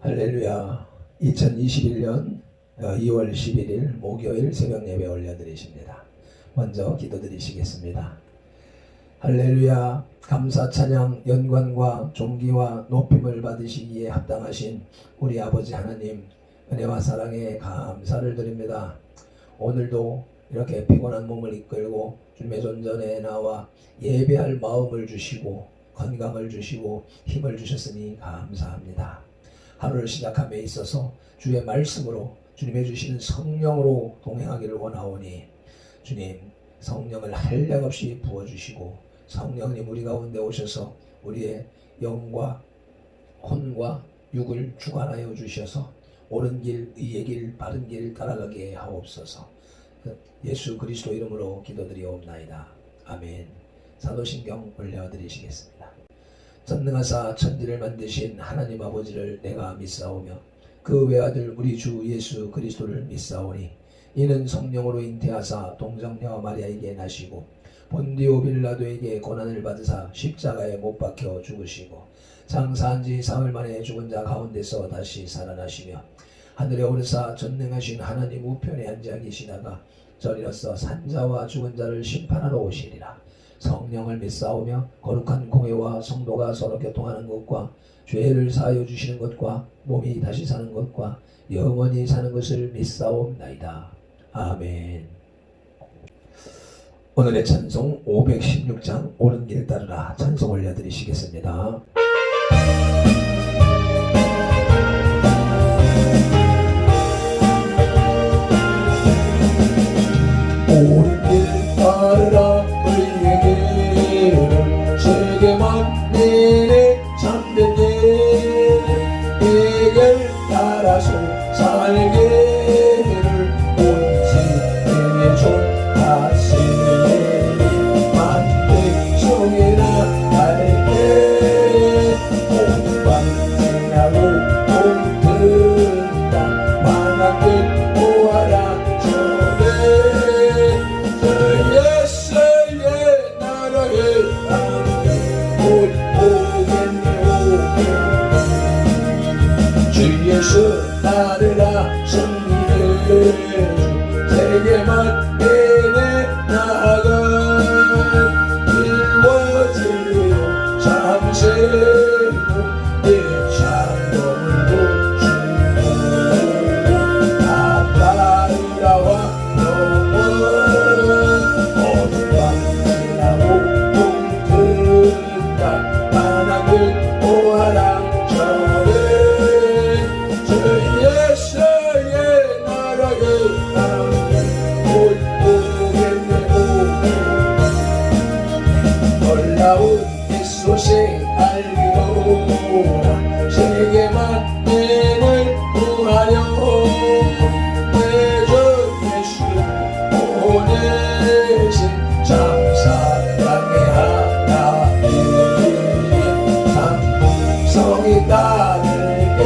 할렐루야. 2021년 2월 11일 목요일 새벽 예배 올려드리십니다. 먼저 기도드리시겠습니다. 할렐루야. 감사 찬양 연관과 존귀와 높임을 받으시기에 합당하신 우리 아버지 하나님, 은혜와 사랑에 감사를 드립니다. 오늘도 이렇게 피곤한 몸을 이끌고 주님의 존전에 나와 예배할 마음을 주시고 건강을 주시고 힘을 주셨으니 감사합니다. 하루를 시작함에 있어서 주의 말씀으로 주님의 주시는 성령으로 동행하기를 원하오니 주님, 성령을 한량 없이 부어주시고 성령님 우리 가운데 오셔서 우리의 영과 혼과 육을 주관하여 주셔서 옳은 길, 의의 길, 바른 길 따라가게 하옵소서. 예수 그리스도 이름으로 기도드리옵나이다. 아멘. 사도신경 올려드리시겠습니다. 전능하사 천지를 만드신 하나님 아버지를 내가 믿사오며 그 외아들 우리 주 예수 그리스도를 믿사오니 이는 성령으로 잉태하사 동정녀 마리아에게 나시고 본디오 빌라도에게 고난을 받으사 십자가에 못 박혀 죽으시고 장사한 지 사흘 만에 죽은 자 가운데서 다시 살아나시며 하늘에 오르사 전능하신 하나님 우편에 앉아 계시다가 저리로서 산자와 죽은 자를 심판하러 오시리라. 성령을 믿사오며 거룩한 공회와 성도가 서로 교통하는 것과 죄를 사하여 주시는 것과 몸이 다시 사는 것과 영원히 사는 것을 믿사옵나이다. 아멘. 오늘의 찬송 516장 옳은 길 따르라 찬송 올려드리시겠습니다. 옳은 길 따르라 세계만 내내 참된 예를 따라서 살게를 온세에 존하시니 만백성이라 날게 온방지나고 온든다 만하게 보아라 저게 저 예수의 나라에 주 예수 따르라 승리를 세계만 내내 나아가 이루어지려 잠세로 내 찬송을 주시고 다 따르라와 영원 온방지나고 온든다 만하길 보아라 놀라운 이 소식 알리로라 세계만 내를 구하려 내 주 예수 보내신 참사랑의 하나님 상성이 따르게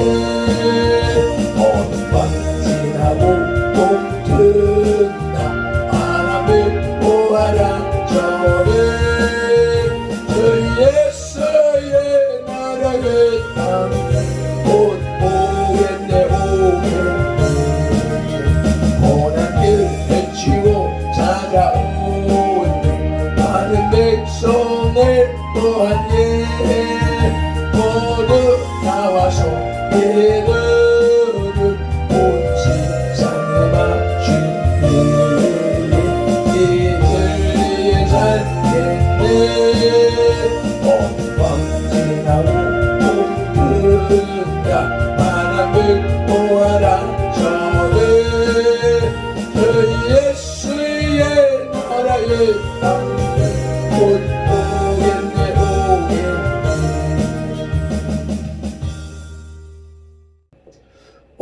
온방지나고 봄든다 바람을 보아라 저를 예수의 나라의 땅 곧 오겠네 고난길 헤치고 찾아오는 많은 백성을 또한 모두 나와서 예배를 온 세상에 바치니 이들 위해 살겠네 온방지나고 온든다 만함을 보아라 저를 그 예수의 나라의 땅 곧 오겠네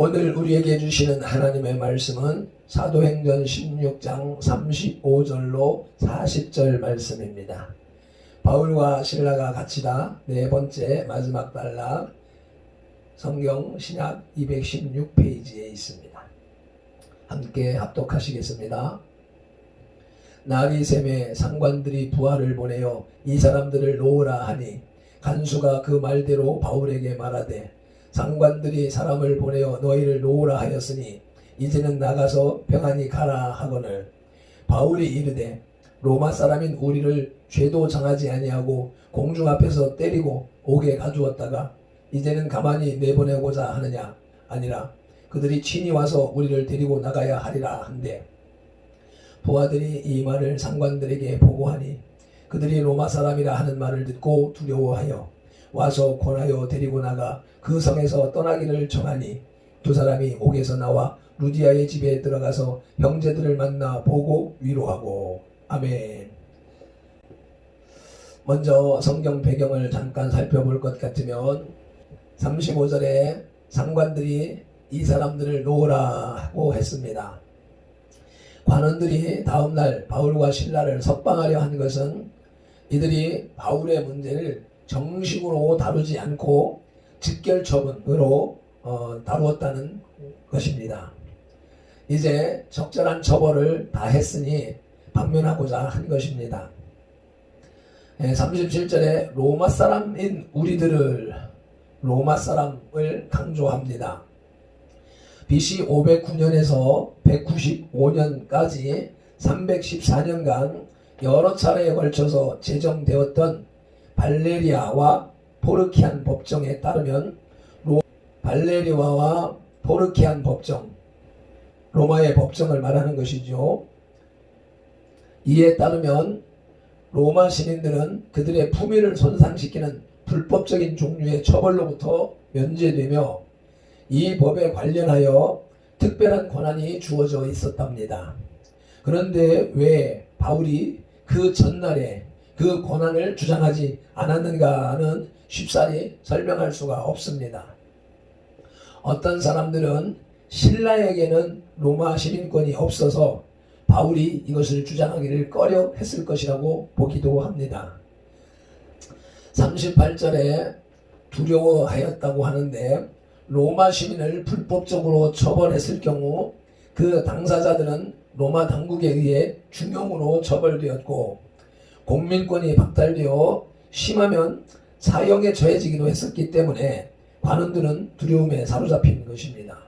오늘 우리에게 주시는 하나님의 말씀은 사도행전 16장 35절로 40절 말씀입니다. 바울과 실라가 갇히다 네 번째 마지막 단락 성경 신약 216페이지에 있습니다. 함께 합독하시겠습니다. 날이 샘에 상관들이 부하를 보내어 이 사람들을 놓으라 하니 간수가 그 말대로 바울에게 말하되 장관들이 사람을 보내어 너희를 놓으라 하였으니 이제는 나가서 평안히 가라 하거늘 바울이 이르되 로마 사람인 우리를 죄도 정하지 아니하고 공중 앞에서 때리고 옥에 가두었다가 이제는 가만히 내보내고자 하느냐 아니라 그들이 친히 와서 우리를 데리고 나가야 하리라 한데 부하들이 이 말을 상관들에게 보고하니 그들이 로마 사람이라 하는 말을 듣고 두려워하여 와서 권하여 데리고 나가 그 성에서 떠나기를 정하니 두 사람이 옥에서 나와 루디아의 집에 들어가서 형제들을 만나 보고 위로하고. 아멘. 먼저 성경 배경을 잠깐 살펴볼 것 같으면 35절에 상관들이 이 사람들을 놓으라고 했습니다. 관원들이 다음날 바울과 실라를 석방하려 한 것은 이들이 바울의 문제를 정식으로 다루지 않고 직결처분으로 다루었다는 것입니다. 이제 적절한 처벌을 다 했으니 방면하고자 한 것입니다. 37절에 로마 사람인 우리들을 로마 사람을 강조합니다. BC 509년에서 195년까지 314년간 여러 차례에 걸쳐서 제정되었던 발레리아와 포르키안 법정에 따르면 발레리아와 포르키안 법정, 로마의 법정을 말하는 것이죠. 이에 따르면 로마 시민들은 그들의 품위를 손상시키는 불법적인 종류의 처벌로부터 면제되며 이 법에 관련하여 특별한 권한이 주어져 있었답니다. 그런데 왜 바울이 그 전날에 그 권한을 주장하지 않았는가는 쉽사리 설명할 수가 없습니다. 어떤 사람들은 신라에게는 로마 시민권이 없어서 바울이 이것을 주장하기를 꺼려 했을 것이라고 보기도 합니다. 38절에 두려워하였다고 하는데 로마 시민을 불법적으로 처벌했을 경우 그 당사자들은 로마 당국에 의해 중형으로 처벌되었고 공민권이 박탈되어 심하면 사형에 처해지기도 했었기 때문에 관원들은 두려움에 사로잡힌 것입니다.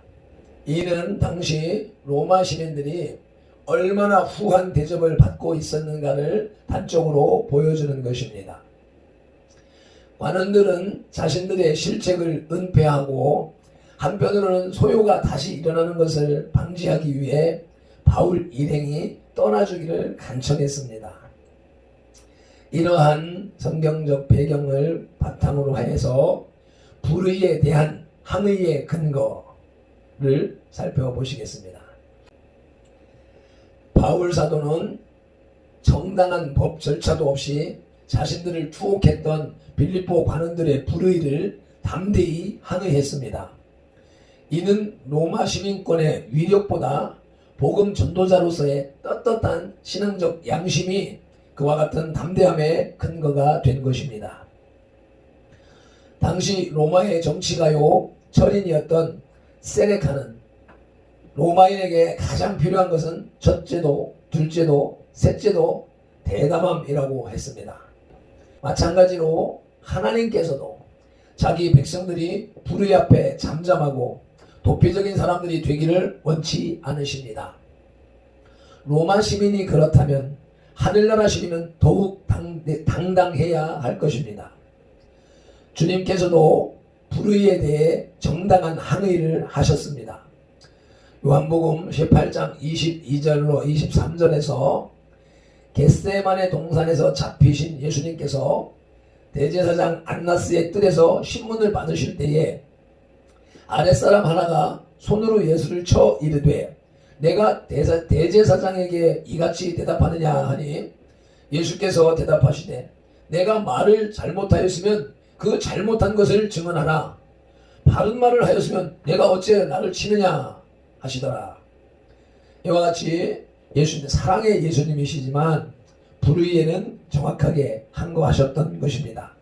이는 당시 로마 시민들이 얼마나 후한 대접을 받고 있었는가를 단적으로 보여주는 것입니다. 관원들은 자신들의 실책을 은폐하고 한편으로는 소요가 다시 일어나는 것을 방지하기 위해 바울 일행이 떠나주기를 간청했습니다. 이러한 성경적 배경을 바탕으로 해서 불의에 대한 항의의 근거를 살펴보시겠습니다. 바울 사도는 정당한 법 절차도 없이 자신들을 투옥했던 빌립보 관원들의 불의를 담대히 항의했습니다. 이는 로마 시민권의 위력보다 복음 전도자로서의 떳떳한 신앙적 양심이 그와 같은 담대함의 근거가 된 것입니다. 당시 로마의 정치가요 철인이었던 세네카는 로마인에게 가장 필요한 것은 첫째도 둘째도 셋째도 대담함이라고 했습니다. 마찬가지로 하나님께서도 자기 백성들이 불의 앞에 잠잠하고 도피적인 사람들이 되기를 원치 않으십니다. 로마 시민이 그렇다면 하늘나라 시민은 더욱 당당해야 할 것입니다. 주님께서도 불의에 대해 정당한 항의를 하셨습니다. 요한복음 18장 22절로 23절에서 겟세마네 동산에서 잡히신 예수님께서 대제사장 안나스의 뜰에서 신문을 받으실 때에 아랫사람 하나가 손으로 예수를 쳐 이르되 내가 대제사장에게 이같이 대답하느냐 하니 예수께서 대답하시되 내가 말을 잘못하였으면 그 잘못한 것을 증언하라. 바른 말을 하였으면 내가 어째 나를 치느냐 하시더라. 이와 같이 예수님 사랑의 예수님이시지만 불의에는 정확하게 항거하셨던 것입니다.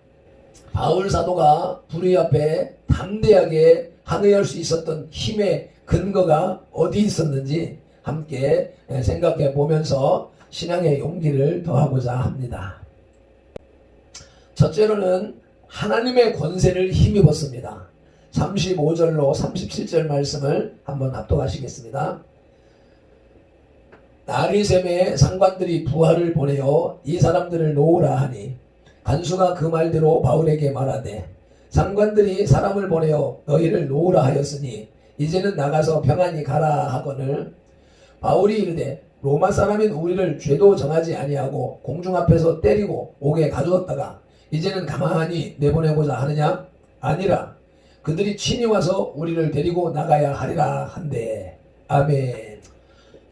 바울 사도가 불의 앞에 담대하게 항의할 수 있었던 힘의 근거가 어디 있었는지 함께 생각해 보면서 신앙의 용기를 더하고자 합니다. 첫째로는 하나님의 권세를 힘입었습니다. 35절로 37절 말씀을 한번 합독하시겠습니다. 나리샘의 상관들이 부하를 보내어 이 사람들을 놓으라 하니 간수가 그 말대로 바울에게 말하되 상관들이 사람을 보내어 너희를 놓으라 하였으니 이제는 나가서 평안히 가라 하거늘 바울이 이르되 로마 사람인 우리를 죄도 정하지 아니하고 공중 앞에서 때리고 옥에 가두었다가 이제는 가만히 내보내고자 하느냐? 아니라 그들이 친히 와서 우리를 데리고 나가야 하리라 한대. 아멘.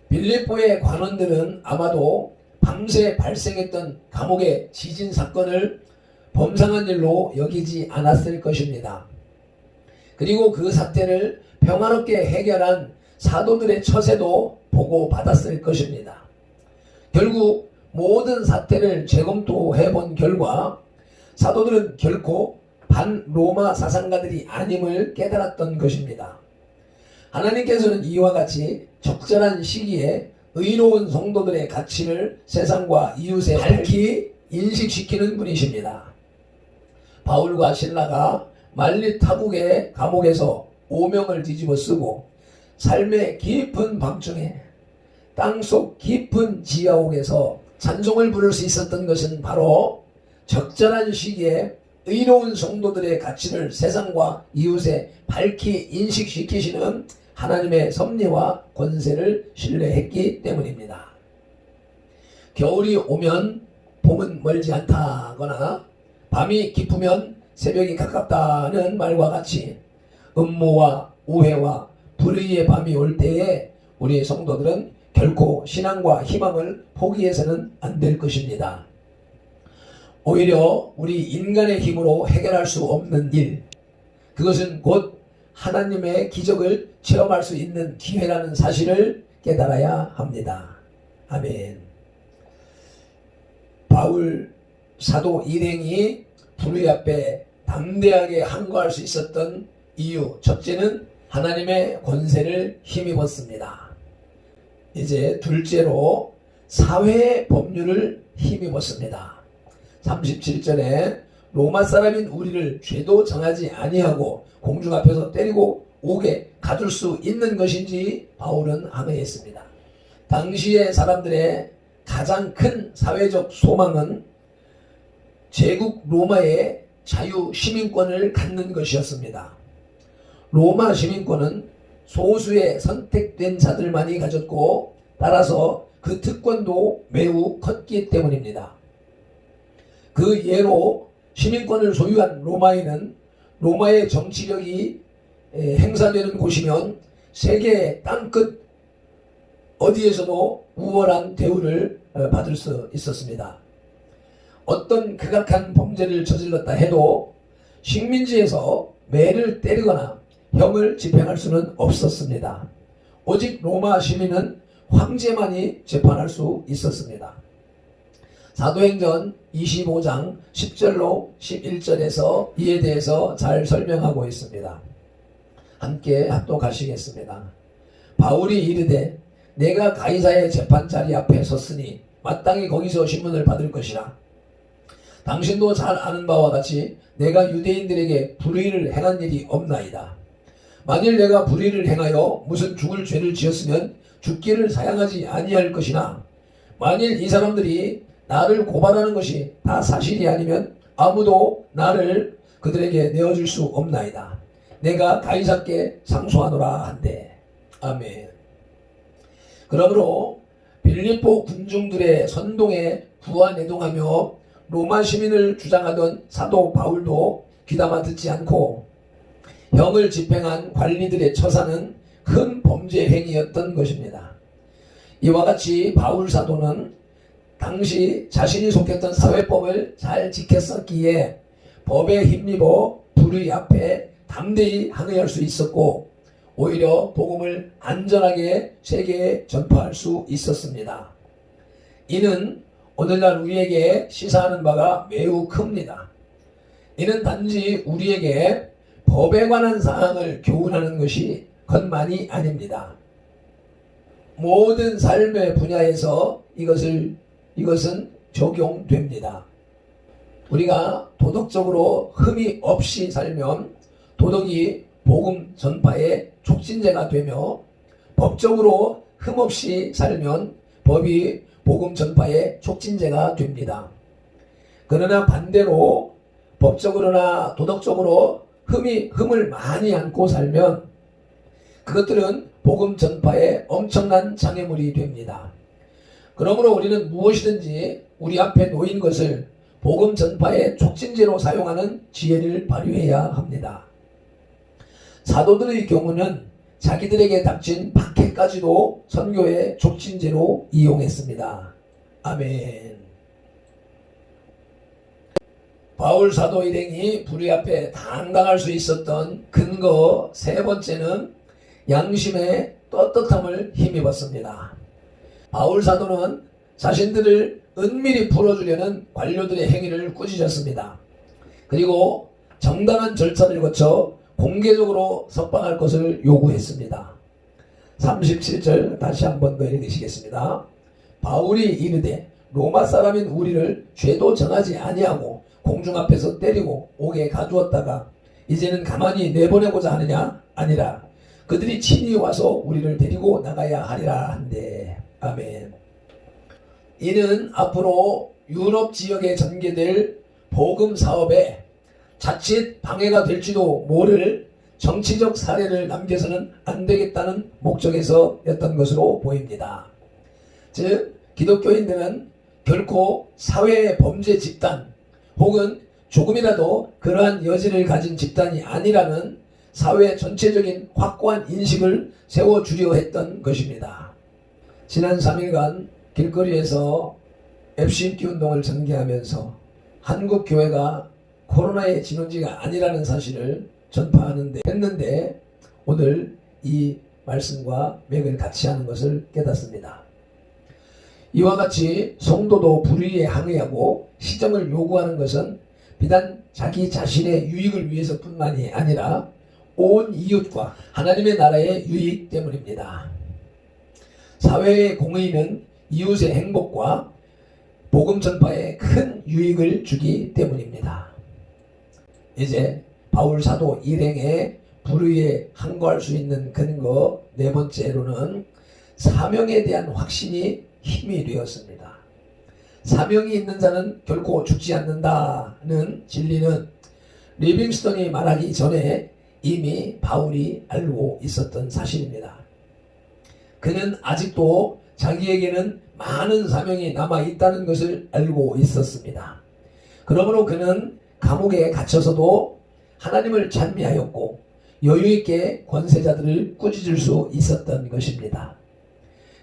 빌립보의 관원들은 아마도 밤새 발생했던 감옥의 지진 사건을 범상한 일로 여기지 않았을 것입니다. 그리고 그 사태를 평화롭게 해결한 사도들의 처세도 보고받았을 것입니다. 결국 모든 사태를 재검토해 본 결과 사도들은 결코 반로마 사상가들이 아님을 깨달았던 것입니다. 하나님께서는 이와 같이 적절한 시기에 의로운 성도들의 가치를 세상과 이웃에 밝히 인식시키는 분이십니다. 바울과 실라가 말리 타국의 감옥에서 오명을 뒤집어 쓰고 삶의 깊은 밤중에 땅속 깊은 지하옥에서 찬송을 부를 수 있었던 것은 바로 적절한 시기에 의로운 성도들의 가치를 세상과 이웃에 밝히 인식시키시는 하나님의 섭리와 권세를 신뢰했기 때문입니다. 겨울이 오면 봄은 멀지 않다거나 밤이 깊으면 새벽이 가깝다는 말과 같이 음모와 우회와 불의의 밤이 올 때에 우리 성도들은 결코 신앙과 희망을 포기해서는 안 될 것입니다. 오히려 우리 인간의 힘으로 해결할 수 없는 일, 그것은 곧 하나님의 기적을 체험할 수 있는 기회라는 사실을 깨달아야 합니다. 아멘. 바울 사도 일행이 불의 앞에 담대하게 항거할 수 있었던 이유, 첫째는 하나님의 권세를 힘입었습니다. 이제 둘째로 사회의 법률을 힘입었습니다. 37절에 로마 사람인 우리를 죄도 정하지 아니하고 공중 앞에서 때리고 옥에 가둘 수 있는 것인지 바울은 항의했습니다. 당시의 사람들의 가장 큰 사회적 소망은 제국 로마의 자유 시민권을 갖는 것이었습니다. 로마 시민권은 소수의 선택된 자들만이 가졌고 따라서 그 특권도 매우 컸기 때문입니다. 그 예로 시민권을 소유한 로마인은 로마의 정치력이 행사되는 곳이면 세계의 땅끝 어디에서도 우월한 대우를 받을 수 있었습니다. 어떤 극악한 범죄를 저질렀다 해도 식민지에서 매를 때리거나 형을 집행할 수는 없었습니다. 오직 로마 시민은 황제만이 재판할 수 있었습니다. 사도행전 25장 10절로 11절에서 이에 대해서 잘 설명하고 있습니다. 함께 합독하시겠습니다. 바울이 이르되 내가 가이사의 재판 자리 앞에 섰으니 마땅히 거기서 신문을 받을 것이라. 당신도 잘 아는 바와 같이 내가 유대인들에게 불의를 행한 일이 없나이다. 만일 내가 불의를 행하여 무슨 죽을 죄를 지었으면 죽기를 사양하지 아니할 것이나 만일 이 사람들이 나를 고발하는 것이 다 사실이 아니면 아무도 나를 그들에게 내어줄 수 없나이다. 내가 가이사께 상소하노라 한대. 아멘. 그러므로 빌립보 군중들의 선동에 부하내동하며 로마 시민을 주장하던 사도 바울도 귀담아 듣지 않고 형을 집행한 관리들의 처사는 큰 범죄 행위였던 것입니다. 이와 같이 바울 사도는 당시 자신이 속했던 사회법을 잘 지켰었기에 법에 힘입어 불의 앞에 담대히 항의할 수 있었고 오히려 복음을 안전하게 세계에 전파할 수 있었습니다. 이는 오늘날 우리에게 시사하는 바가 매우 큽니다. 이는 단지 우리에게 법에 관한 사항을 교훈하는 것이 것만이 아닙니다. 모든 삶의 분야에서 이것은 적용됩니다. 우리가 도덕적으로 흠이 없이 살면 도덕이 복음 전파의 촉진제가 되며 법적으로 흠없이 살면 법이 복음 전파의 촉진제가 됩니다. 그러나 반대로 법적으로나 도덕적으로 흠을 많이 안고 살면 그것들은 복음 전파에 엄청난 장애물이 됩니다. 그러므로 우리는 무엇이든지 우리 앞에 놓인 것을 복음 전파의 촉진제로 사용하는 지혜를 발휘해야 합니다. 사도들의 경우는 자기들에게 닥친 박해까지도 선교의 촉진제로 이용했습니다. 아멘. 바울 사도 일행이 불의 앞에 당당할 수 있었던 근거 세 번째는 양심의 떳떳함을 힘입었습니다. 바울 사도는 자신들을 은밀히 풀어주려는 관료들의 행위를 꾸짖었습니다. 그리고 정당한 절차를 거쳐 공개적으로 석방할 것을 요구했습니다. 37절 다시 한번 더 읽으시겠습니다. 바울이 이르되 로마 사람인 우리를 죄도 정하지 아니하고 공중 앞에서 때리고 옥에 가두었다가 이제는 가만히 내보내고자 하느냐? 아니라 그들이 친히 와서 우리를 데리고 나가야 하리라 한대. 아멘. 이는 앞으로 유럽 지역에 전개될 복음 사업에 자칫 방해가 될지도 모를 정치적 사례를 남겨서는 안 되겠다는 목적에서였던 것으로 보입니다. 즉 기독교인들은 결코 사회의 범죄 집단 혹은 조금이라도 그러한 여지를 가진 집단이 아니라는 사회 전체적인 확고한 인식을 세워주려 했던 것입니다. 지난 3일간 길거리에서 FC 운동을 전개하면서 한국 교회가 코로나의 진원지가 아니라는 사실을 전파하는데 했는데 오늘 이 말씀과 맥을 같이 하는 것을 깨닫습니다. 이와 같이 성도도 불의에 항의하고 시정을 요구하는 것은 비단 자기 자신의 유익을 위해서뿐만이 아니라 온 이웃과 하나님의 나라의 유익 때문입니다. 사회의 공의는 이웃의 행복과 복음 전파에 큰 유익을 주기 때문입니다. 이제 바울 사도 일행의 불의에 항거할 수 있는 근거 네 번째로는 사명에 대한 확신이 힘이 되었습니다. 사명이 있는 자는 결코 죽지 않는다는 진리는 리빙스턴이 말하기 전에 이미 바울이 알고 있었던 사실입니다. 그는 아직도 자기에게는 많은 사명이 남아 있다는 것을 알고 있었습니다. 그러므로 그는 감옥에 갇혀서도 하나님을 찬미하였고 여유있게 권세자들을 꾸짖을 수 있었던 것입니다.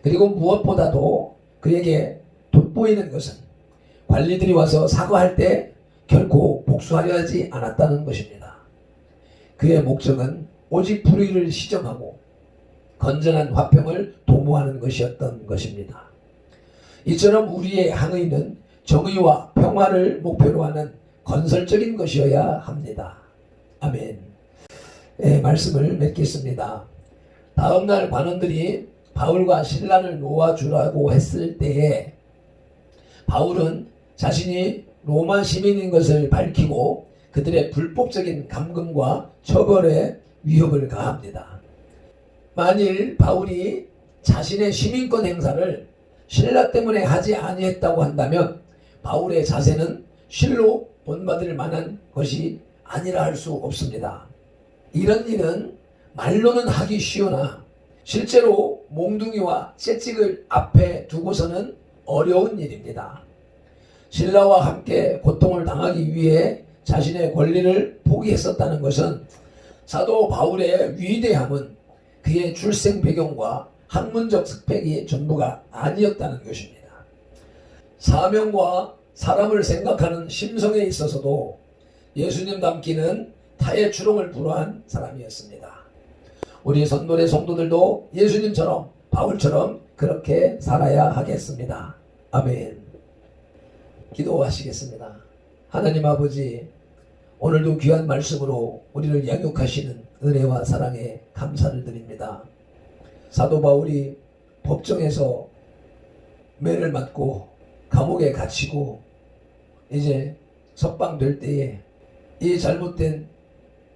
그리고 무엇보다도 그에게 돋보이는 것은 관리들이 와서 사과할 때 결코 복수하려 하지 않았다는 것입니다. 그의 목적은 오직 불의를 시정하고 건전한 화평을 도모하는 것이었던 것입니다. 이처럼 우리의 항의는 정의와 평화를 목표로 하는 건설적인 것이어야 합니다. 아멘. 말씀을 맺겠습니다. 다음날 관원들이 바울과 신라를 놓아주라고 했을 때에 바울은 자신이 로마 시민인 것을 밝히고 그들의 불법적인 감금과 처벌에 위협을 가합니다. 만일 바울이 자신의 시민권 행사를 신라 때문에 하지 아니했다고 한다면 바울의 자세는 실로 본받을 만한 것이 아니라 할 수 없습니다. 이런 일은 말로는 하기 쉬우나 실제로 몽둥이와 채찍을 앞에 두고서는 어려운 일입니다. 신라와 함께 고통을 당하기 위해 자신의 권리를 포기했었다는 것은 사도 바울의 위대함은 그의 출생 배경과 학문적 스펙이 전부가 아니었다는 것입니다. 사명과 사람을 생각하는 심성에 있어서도 예수님 닮기는 타의 추롱을 불허한 사람이었습니다. 우리 선돌의 성도들도 예수님처럼 바울처럼 그렇게 살아야 하겠습니다. 아멘. 기도하시겠습니다. 하나님 아버지, 오늘도 귀한 말씀으로 우리를 양육하시는 은혜와 사랑에 감사를 드립니다. 사도 바울이 법정에서 매를 맞고 감옥에 갇히고 이제 석방될 때에 이 잘못된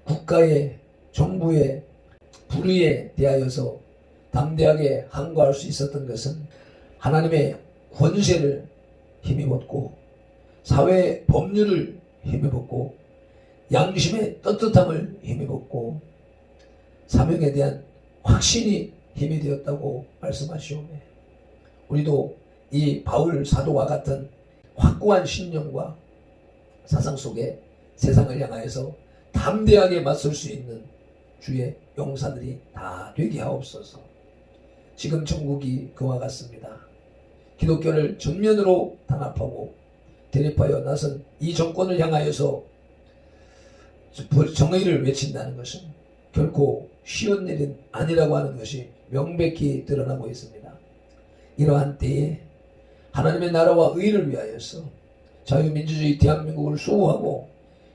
국가의 정부의 불의에 대하여서 담대하게 항거할 수 있었던 것은 하나님의 권세를 힘입었고 사회의 법률을 힘입었고 양심의 떳떳함을 힘입었고 사명에 대한 확신이 힘이 되었다고 말씀하시오매. 우리도 이 바울 사도와 같은 확고한 신념과 사상 속에 세상을 향하여서 담대하게 맞설 수 있는 주의 용사들이 다 되게 하옵소서. 지금 전국이 그와 같습니다. 기독교를 전면으로 단합하고 대립하여 나선 이 정권을 향하여서 정의를 외친다는 것은 결코 쉬운 일은 아니라고 하는 것이 명백히 드러나고 있습니다. 이러한 때에 하나님의 나라와 의를 위하여서 자유민주주의 대한민국을 수호하고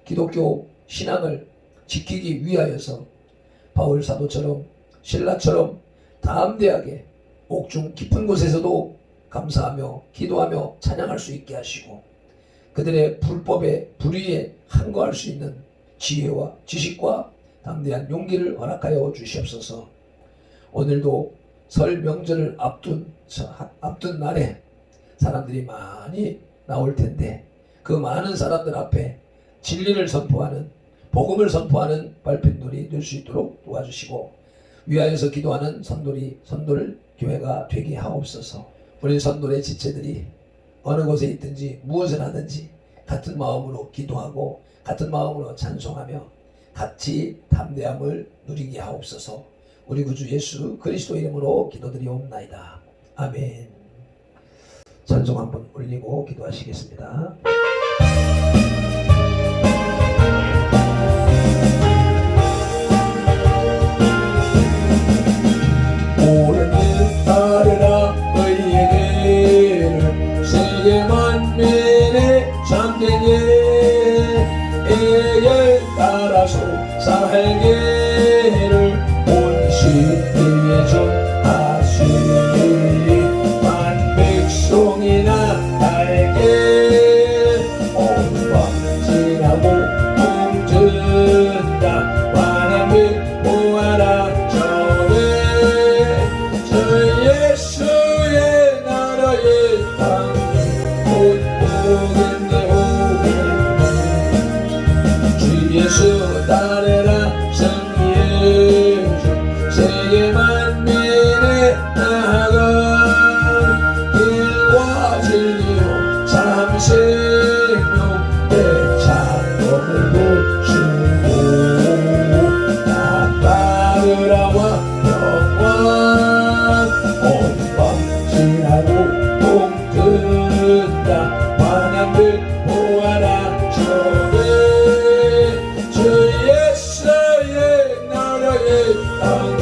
기독교 신앙을 지키기 위하여서 바울 사도처럼 신라처럼 담대하게 옥중 깊은 곳에서도 감사하며 기도하며 찬양할 수 있게 하시고 그들의 불법에 불의에 항거할 수 있는 지혜와 지식과 담대한 용기를 허락하여 주시옵소서. 오늘도 설 명절을 앞둔 날에 사람들이 많이 나올 텐데 그 많은 사람들 앞에 진리를 선포하는 복음을 선포하는 발핀돌이 될 수 있도록 도와주시고 위하여서 기도하는 선돌 교회가 되게 하옵소서. 우리 선돌의 지체들이 어느 곳에 있든지 무엇을 하든지 같은 마음으로 기도하고 같은 마음으로 찬송하며 같이 담대함을 누리게 하옵소서. 우리 구주 예수 그리스도 이름으로 기도드리옵나이다. 아멘. 찬송 한번 올리고 기도하시겠습니다. 옳은 일 따르라 의의 길을 세계 만민의 참된 예를 따라서 살기를 온 시대에 전하시니 만 백성이나 달게 온밤 지나고 봄든다 바람을 모아라 전에 저 예수의 나라의 땅을 곧 보겠네. 주 예수 따르라 성령 세계 만민의 나아가 길과 진리로 참 생명 내 찬송을 부시고 나 따르라와 영원 온밤 지나고 봄 든다 환한들 모아라 전에 주 예수의 나라의 땅을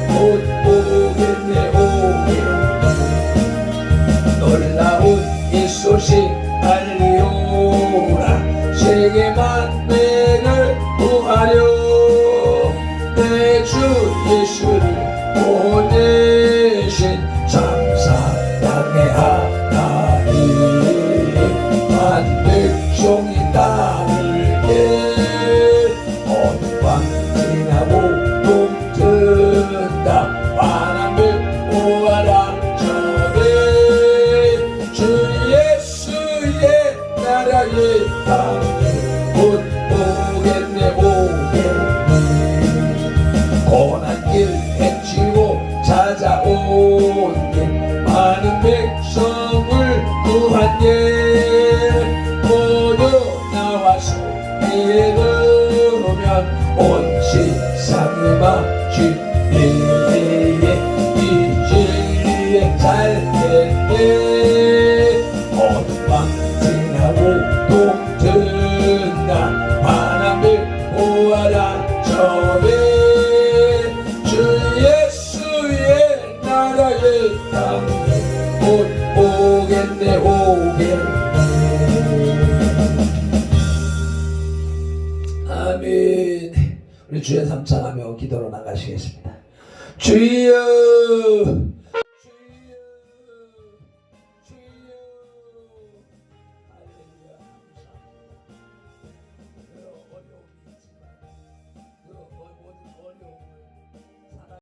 곧 보겠네 오겠네. 놀라운 이 소식 알리오라 세계 만민을 구하려 내 주 예수를 보내신 참사랑의 하나님 만 백성이 따르게 온밤 지나고 봄 든다 바람을 모아라 전에 주 예수의 나라의 땅을 곧 보겠네 오겠네. 고난길 헤치고 찾아온 길 많은 백성을 구한 예 모두 나와서 믿으면 온 세상이 마치 진리에 이 진리에 살겠네. 온밤 지나고 봄 든다 바람을 모아라 전에 주 예수의 나라의 땅을 곧 보겠네 오겠네. 아멘. 우리 주의 삼창하며 기도로 나가시겠습니다. 주여